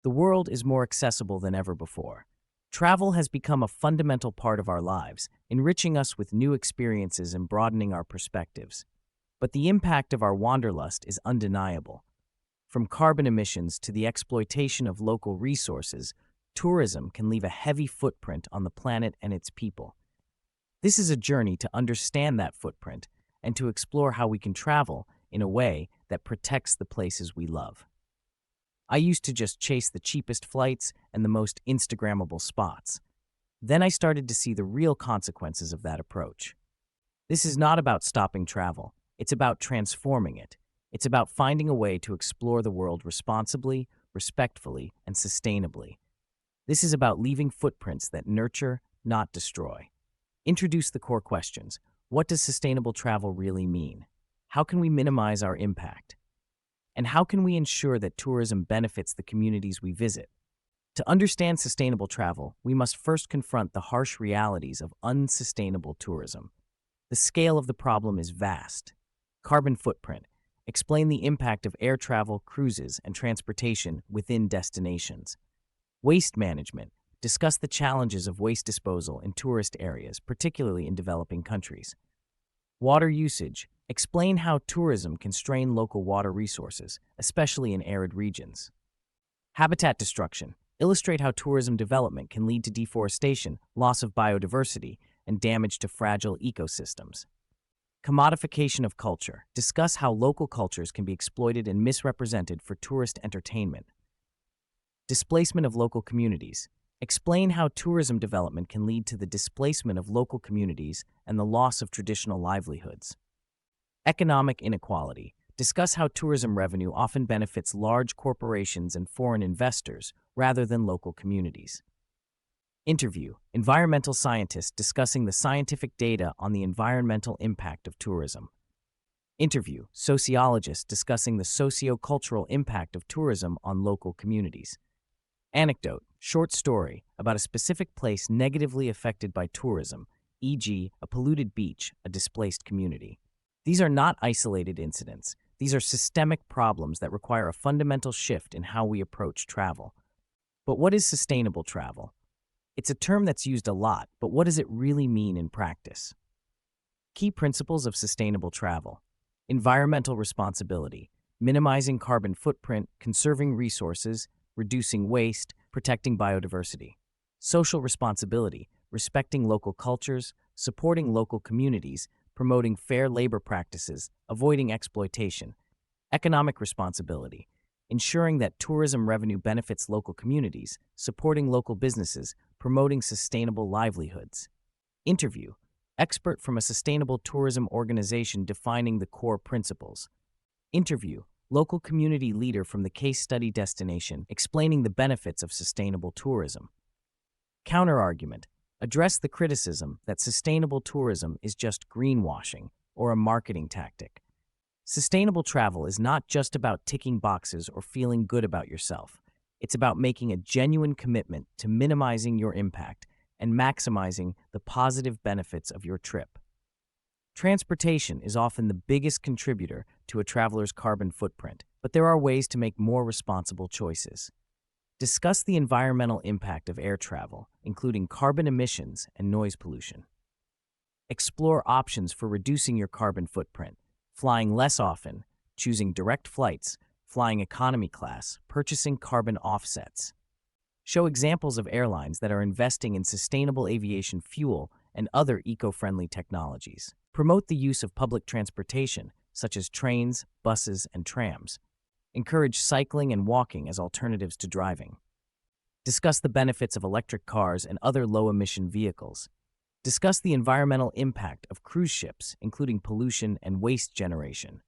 The world is more accessible than ever before. Travel has become a fundamental part of our lives, enriching us with new experiences and broadening our perspectives. But the impact of our wanderlust is undeniable. From carbon emissions to the exploitation of local resources, tourism can leave a heavy footprint on the planet and its people. This is a journey to understand that footprint and to explore how we can travel in a way that protects the places we love. I used to just chase the cheapest flights and the most Instagrammable spots. Then I started to see the real consequences of that approach. This is not about stopping travel. It's about transforming it. It's about finding a way to explore the world responsibly, respectfully, and sustainably. This is about leaving footprints that nurture, not destroy. Introduce the core questions. What does sustainable travel really mean? How can we minimize our impact? And how can we ensure that tourism benefits the communities we visit? To understand sustainable travel, we must first confront the harsh realities of unsustainable tourism. The scale of the problem is vast. Carbon footprint. Explain the impact of air travel, cruises, and transportation within destinations. Waste management. Discuss the challenges of waste disposal in tourist areas, particularly in developing countries. Water usage. Explain how tourism can strain local water resources, especially in arid regions. Habitat destruction. Illustrate how tourism development can lead to deforestation, loss of biodiversity, and damage to fragile ecosystems. Commodification of culture. Discuss how local cultures can be exploited and misrepresented for tourist entertainment. Displacement of local communities. Explain how tourism development can lead to the displacement of local communities and the loss of traditional livelihoods. Economic inequality. Discuss how tourism revenue often benefits large corporations and foreign investors rather than local communities. Interview. Environmental scientists discussing the scientific data on the environmental impact of tourism. Interview. Sociologists discussing the socio-cultural impact of tourism on local communities. Anecdote. Short story about a specific place negatively affected by tourism, e.g., a polluted beach, a displaced community. These are not isolated incidents. These are systemic problems that require a fundamental shift in how we approach travel. But what is sustainable travel? It's a term that's used a lot, but what does it really mean in practice? Key principles of sustainable travel: environmental responsibility, minimizing carbon footprint, conserving resources, reducing waste, protecting biodiversity. Social responsibility, respecting local cultures, supporting local communities, promoting fair labor practices, avoiding exploitation. Economic responsibility, ensuring that tourism revenue benefits local communities, supporting local businesses, promoting sustainable livelihoods. Interview. Expert from a sustainable tourism organization defining the core principles. Interview. Local community leader from the case study destination explaining the benefits of sustainable tourism. Counterargument. Address the criticism that sustainable tourism is just greenwashing or a marketing tactic. Sustainable travel is not just about ticking boxes or feeling good about yourself. It's about making a genuine commitment to minimizing your impact and maximizing the positive benefits of your trip. Transportation is often the biggest contributor to a traveler's carbon footprint, but there are ways to make more responsible choices. Discuss the environmental impact of air travel, including carbon emissions and noise pollution. Explore options for reducing your carbon footprint, flying less often, choosing direct flights, flying economy class, purchasing carbon offsets. Show examples of airlines that are investing in sustainable aviation fuel and other eco-friendly technologies. Promote the use of public transportation, such as trains, buses, and trams. Encourage cycling and walking as alternatives to driving. Discuss the benefits of electric cars and other low-emission vehicles. Discuss the environmental impact of cruise ships, including pollution and waste generation.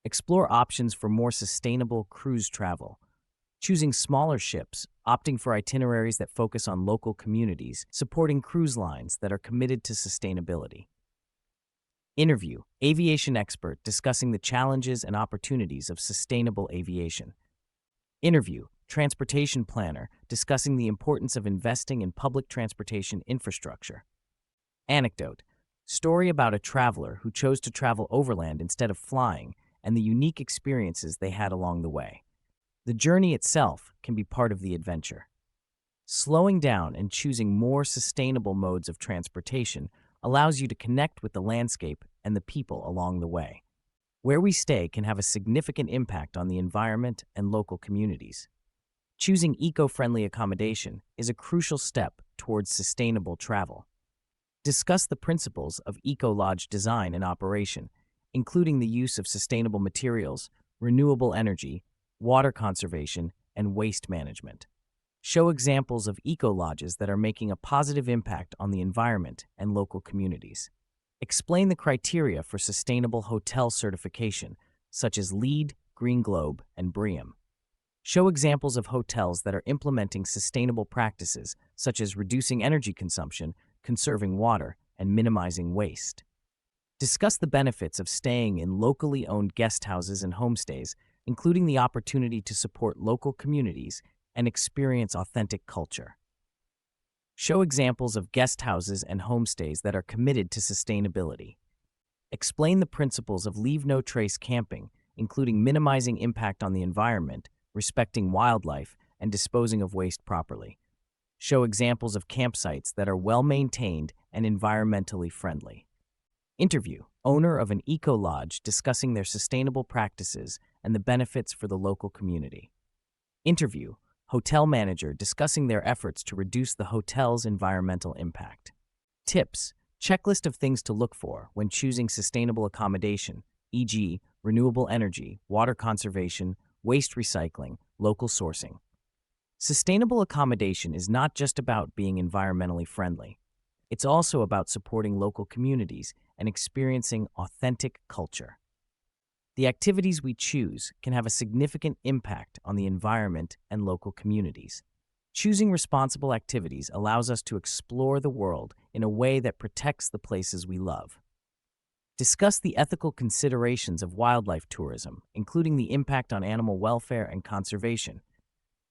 Explore options for more sustainable cruise travel. Choosing smaller ships, opting for itineraries that focus on local communities, supporting cruise lines that are committed to sustainability. Interview. Aviation expert discussing the challenges and opportunities of sustainable aviation. Interview. Transportation planner discussing the importance of investing in public transportation infrastructure. Anecdote. Story about a traveler who chose to travel overland instead of flying and the unique experiences they had along the way. The journey itself can be part of the adventure. Slowing down and choosing more sustainable modes of transportation allows you to connect with the landscape and the people along the way. Where we stay can have a significant impact on the environment and local communities. Choosing eco-friendly accommodation is a crucial step towards sustainable travel. Discuss the principles of eco-lodge design and operation, including the use of sustainable materials, renewable energy, water conservation, and waste management. Show examples of eco-lodges that are making a positive impact on the environment and local communities. Explain the criteria for sustainable hotel certification, such as LEED, Green Globe, and BREEAM. Show examples of hotels that are implementing sustainable practices, such as reducing energy consumption, conserving water, and minimizing waste. Discuss the benefits of staying in locally owned guest houses and homestays, including the opportunity to support local communities and experience authentic culture. Show examples of guest houses and homestays that are committed to sustainability. Explain the principles of leave no trace camping, including minimizing impact on the environment, respecting wildlife, and disposing of waste properly. Show examples of campsites that are well-maintained and environmentally friendly. Interview owner of an eco-lodge discussing their sustainable practices and the benefits for the local community. Interview hotel manager discussing their efforts to reduce the hotel's environmental impact. Tips: checklist of things to look for when choosing sustainable accommodation, e.g., renewable energy, water conservation, waste recycling, local sourcing. Sustainable accommodation is not just about being environmentally friendly. It's also about supporting local communities and experiencing authentic culture. The activities we choose can have a significant impact on the environment and local communities. Choosing responsible activities allows us to explore the world in a way that protects the places we love. Discuss the ethical considerations of wildlife tourism, including the impact on animal welfare and conservation.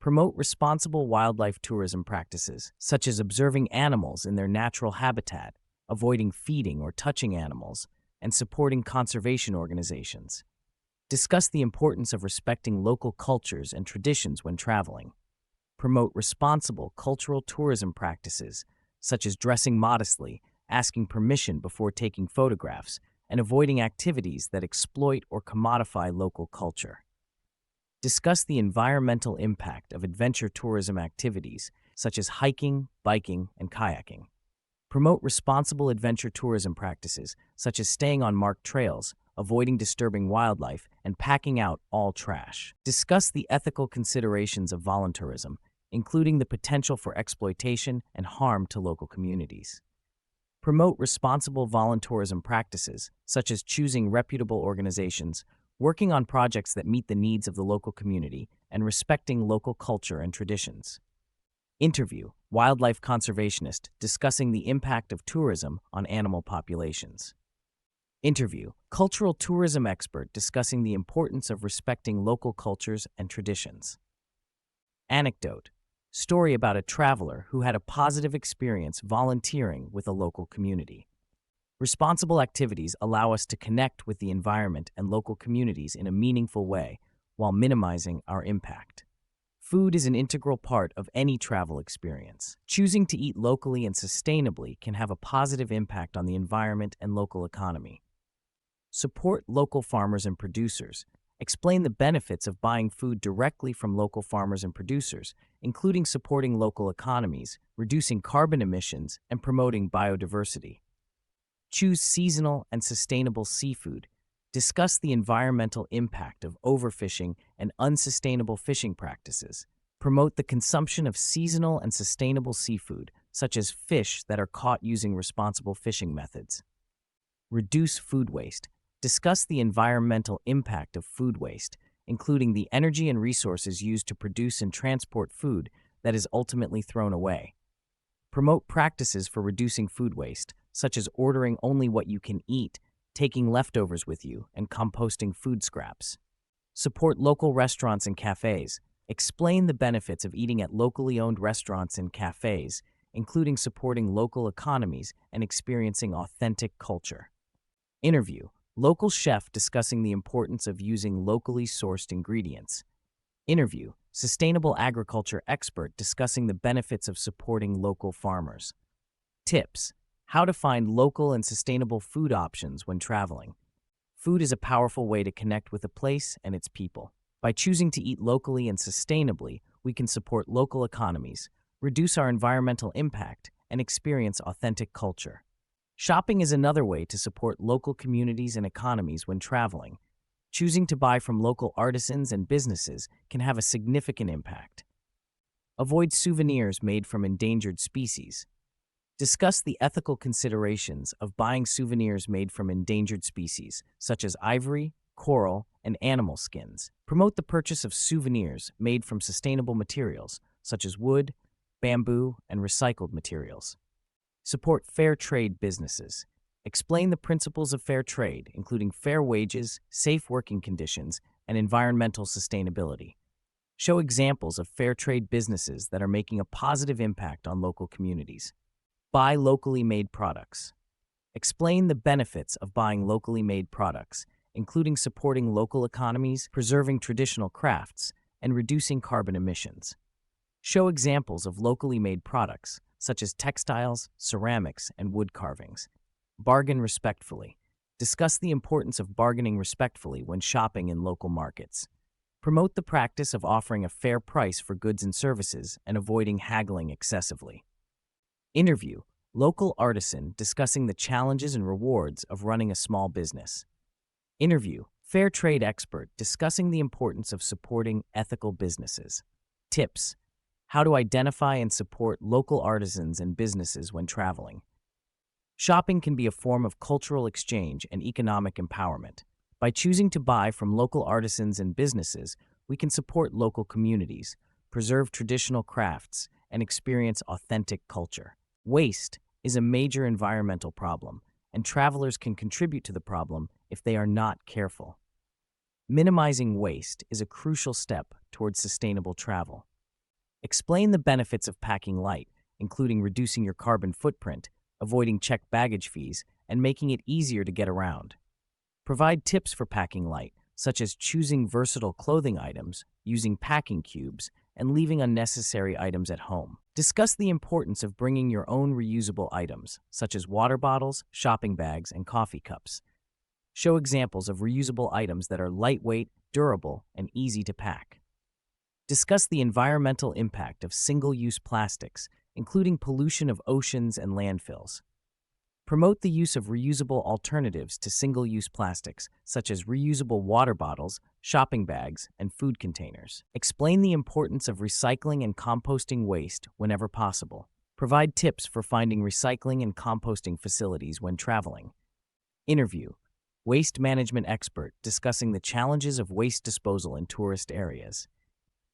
Promote responsible wildlife tourism practices, such as observing animals in their natural habitat, avoiding feeding or touching animals, and supporting conservation organizations. Discuss the importance of respecting local cultures and traditions when traveling. Promote responsible cultural tourism practices, such as dressing modestly, asking permission before taking photographs, and avoiding activities that exploit or commodify local culture. Discuss the environmental impact of adventure tourism activities, such as hiking, biking, and kayaking. Promote responsible adventure tourism practices, such as staying on marked trails, avoiding disturbing wildlife, and packing out all trash. Discuss the ethical considerations of voluntourism, including the potential for exploitation and harm to local communities. Promote responsible voluntourism practices, such as choosing reputable organizations, working on projects that meet the needs of the local community, and respecting local culture and traditions. Interview wildlife conservationist discussing the impact of tourism on animal populations. Interview cultural tourism expert discussing the importance of respecting local cultures and traditions. Anecdote story about a traveler who had a positive experience volunteering with a local community. Responsible activities allow us to connect with the environment and local communities in a meaningful way while minimizing our impact. Food is an integral part of any travel experience. Choosing to eat locally and sustainably can have a positive impact on the environment and local economy. Support local farmers and producers. Explain the benefits of buying food directly from local farmers and producers, including supporting local economies, reducing carbon emissions, and promoting biodiversity. Choose seasonal and sustainable seafood. Discuss the environmental impact of overfishing and unsustainable fishing practices. Promote the consumption of seasonal and sustainable seafood, such as fish that are caught using responsible fishing methods. Reduce food waste. Discuss the environmental impact of food waste, including the energy and resources used to produce and transport food that is ultimately thrown away. Promote practices for reducing food waste, such as ordering only what you can eat, taking leftovers with you, and composting food scraps. Support local restaurants and cafes. Explain the benefits of eating at locally owned restaurants and cafes, including supporting local economies and experiencing authentic culture. Interview local chef discussing the importance of using locally sourced ingredients. Interview: sustainable agriculture expert discussing the benefits of supporting local farmers. Tips: how to find local and sustainable food options when traveling. Food is a powerful way to connect with a place and its people. By choosing to eat locally and sustainably, we can support local economies, reduce our environmental impact, and experience authentic culture. Shopping is another way to support local communities and economies when traveling. Choosing to buy from local artisans and businesses can have a significant impact. Avoid souvenirs made from endangered species. Discuss the ethical considerations of buying souvenirs made from endangered species, such as ivory, coral, and animal skins. Promote the purchase of souvenirs made from sustainable materials, such as wood, bamboo, and recycled materials. Support fair trade businesses. Explain the principles of fair trade, including fair wages, safe working conditions, and environmental sustainability. Show examples of fair trade businesses that are making a positive impact on local communities. Buy locally made products. Explain the benefits of buying locally made products, including supporting local economies, preserving traditional crafts, and reducing carbon emissions. Show examples of locally made products, such as textiles, ceramics, and wood carvings. Bargain respectfully. Discuss the importance of bargaining respectfully when shopping in local markets. Promote the practice of offering a fair price for goods and services and avoiding haggling excessively. Interview: local artisan discussing the challenges and rewards of running a small business. Interview: fair trade expert discussing the importance of supporting ethical businesses. Tips: how to identify and support local artisans and businesses when traveling. Shopping can be a form of cultural exchange and economic empowerment. By choosing to buy from local artisans and businesses, we can support local communities, preserve traditional crafts, and experience authentic culture. Waste is a major environmental problem, and travelers can contribute to the problem if they are not careful. Minimizing waste is a crucial step towards sustainable travel. Explain the benefits of packing light, including reducing your carbon footprint, avoiding checked baggage fees, and making it easier to get around. Provide tips for packing light, such as choosing versatile clothing items, using packing cubes, and leaving unnecessary items at home. Discuss the importance of bringing your own reusable items, such as water bottles, shopping bags, and coffee cups. Show examples of reusable items that are lightweight, durable, and easy to pack. Discuss the environmental impact of single-use plastics, including pollution of oceans and landfills. Promote the use of reusable alternatives to single-use plastics, such as reusable water bottles, shopping bags, and food containers. Explain the importance of recycling and composting waste whenever possible. Provide tips for finding recycling and composting facilities when traveling. Interview: waste management expert discussing the challenges of waste disposal in tourist areas.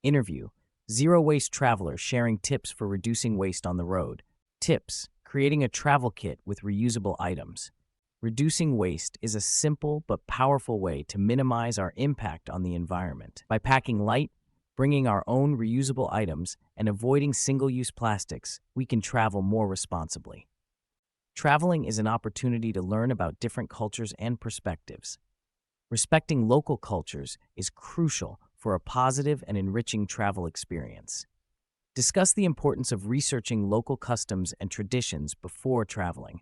Interview: zero-waste traveler sharing tips for reducing waste on the road. Tips: creating a travel kit with reusable items. Reducing waste is a simple but powerful way to minimize our impact on the environment. By packing light, bringing our own reusable items, and avoiding single-use plastics, we can travel more responsibly. Traveling is an opportunity to learn about different cultures and perspectives. Respecting local cultures is crucial for a positive and enriching travel experience. Discuss the importance of researching local customs and traditions before traveling.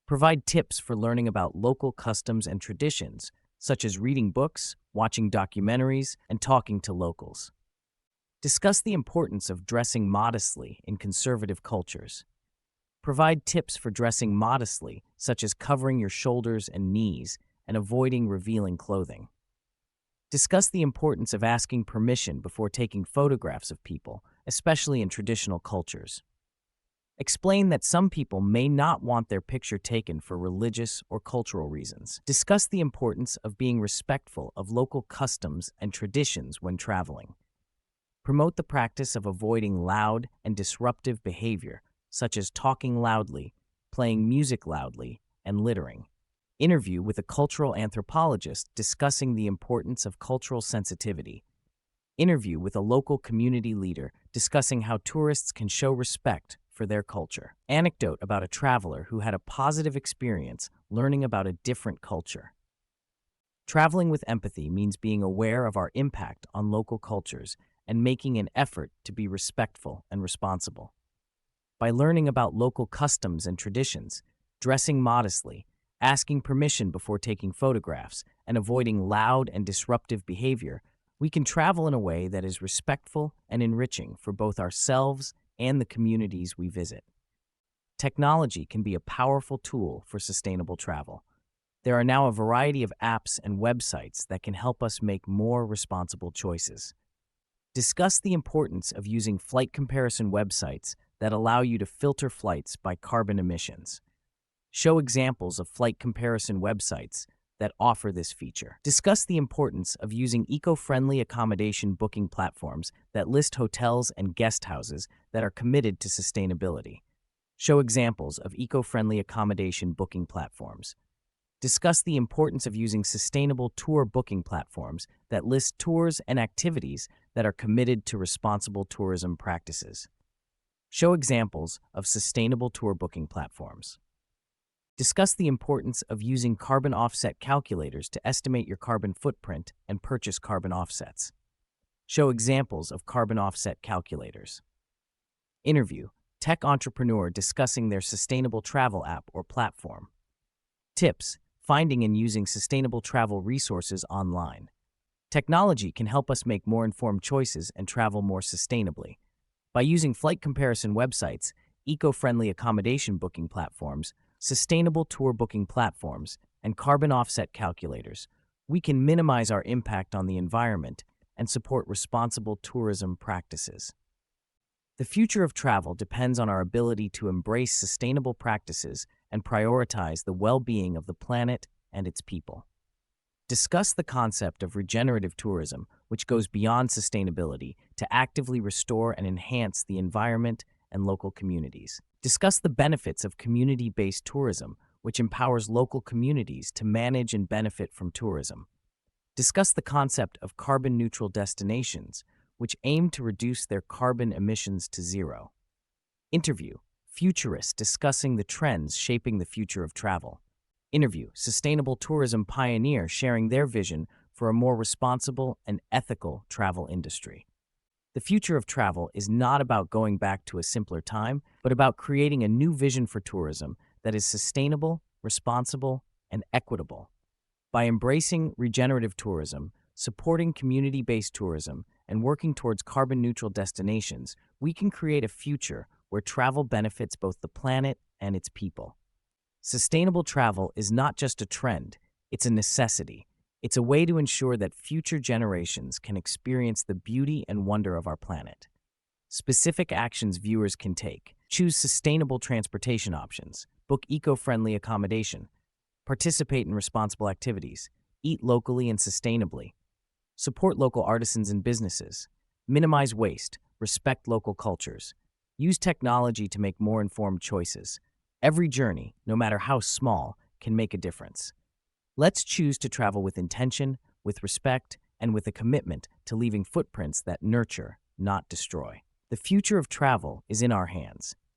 Provide tips for learning about local customs and traditions, such as reading books, watching documentaries, and talking to locals. Discuss the importance of dressing modestly in conservative cultures. Provide tips for dressing modestly, such as covering your shoulders and knees and avoiding revealing clothing. Discuss the importance of asking permission before taking photographs of people, especially in traditional cultures. Explain that some people may not want their picture taken for religious or cultural reasons. Discuss the importance of being respectful of local customs and traditions when traveling. Promote the practice of avoiding loud and disruptive behavior, such as talking loudly, playing music loudly, and littering. Interview with a cultural anthropologist discussing the importance of cultural sensitivity. Interview with a local community leader discussing how tourists can show respect for their culture. Anecdote about a traveler who had a positive experience learning about a different culture. Traveling with empathy means being aware of our impact on local cultures and making an effort to be respectful and responsible. By learning about local customs and traditions, dressing modestly, asking permission before taking photographs, and avoiding loud and disruptive behavior, we can travel in a way that is respectful and enriching for both ourselves and the communities we visit. Technology can be a powerful tool for sustainable travel. There are now a variety of apps and websites that can help us make more responsible choices. Discuss the importance of using flight comparison websites that allow you to filter flights by carbon emissions. Show examples of flight comparison websites that offer this feature. Discuss the importance of using eco-friendly accommodation booking platforms that list hotels and guest houses that are committed to sustainability. Show examples of eco-friendly accommodation booking platforms. Discuss the importance of using sustainable tour booking platforms that list tours and activities that are committed to responsible tourism practices. Show examples of sustainable tour booking platforms. Discuss the importance of using carbon offset calculators to estimate your carbon footprint and purchase carbon offsets. Show examples of carbon offset calculators. Interview tech entrepreneur discussing their sustainable travel app or platform. Tips: finding and using sustainable travel resources online. Technology can help us make more informed choices and travel more sustainably. By using flight comparison websites, eco-friendly accommodation booking platforms, sustainable tour booking platforms, and carbon offset calculators, we can minimize our impact on the environment and support responsible tourism practices. The future of travel depends on our ability to embrace sustainable practices and prioritize the well-being of the planet and its people. Discuss the concept of regenerative tourism, which goes beyond sustainability to actively restore and enhance the environment and local communities. Discuss the benefits of community-based tourism, which empowers local communities to manage and benefit from tourism. Discuss the concept of carbon-neutral destinations, which aim to reduce their carbon emissions to zero. Interview futurists discussing the trends shaping the future of travel. Interview sustainable tourism pioneer sharing their vision for a more responsible and ethical travel industry. The future of travel is not about going back to a simpler time, but about creating a new vision for tourism that is sustainable, responsible, and equitable. By embracing regenerative tourism, supporting community-based tourism, and working towards carbon-neutral destinations, we can create a future where travel benefits both the planet and its people. Sustainable travel is not just a trend, it's a necessity. It's a way to ensure that future generations can experience the beauty and wonder of our planet. Specific actions viewers can take: choose sustainable transportation options, book eco-friendly accommodation, participate in responsible activities, eat locally and sustainably, support local artisans and businesses, minimize waste, respect local cultures, use technology to make more informed choices. Every journey, no matter how small, can make a difference. Let's choose to travel with intention, with respect, and with a commitment to leaving footprints that nurture, not destroy. The future of travel is in our hands.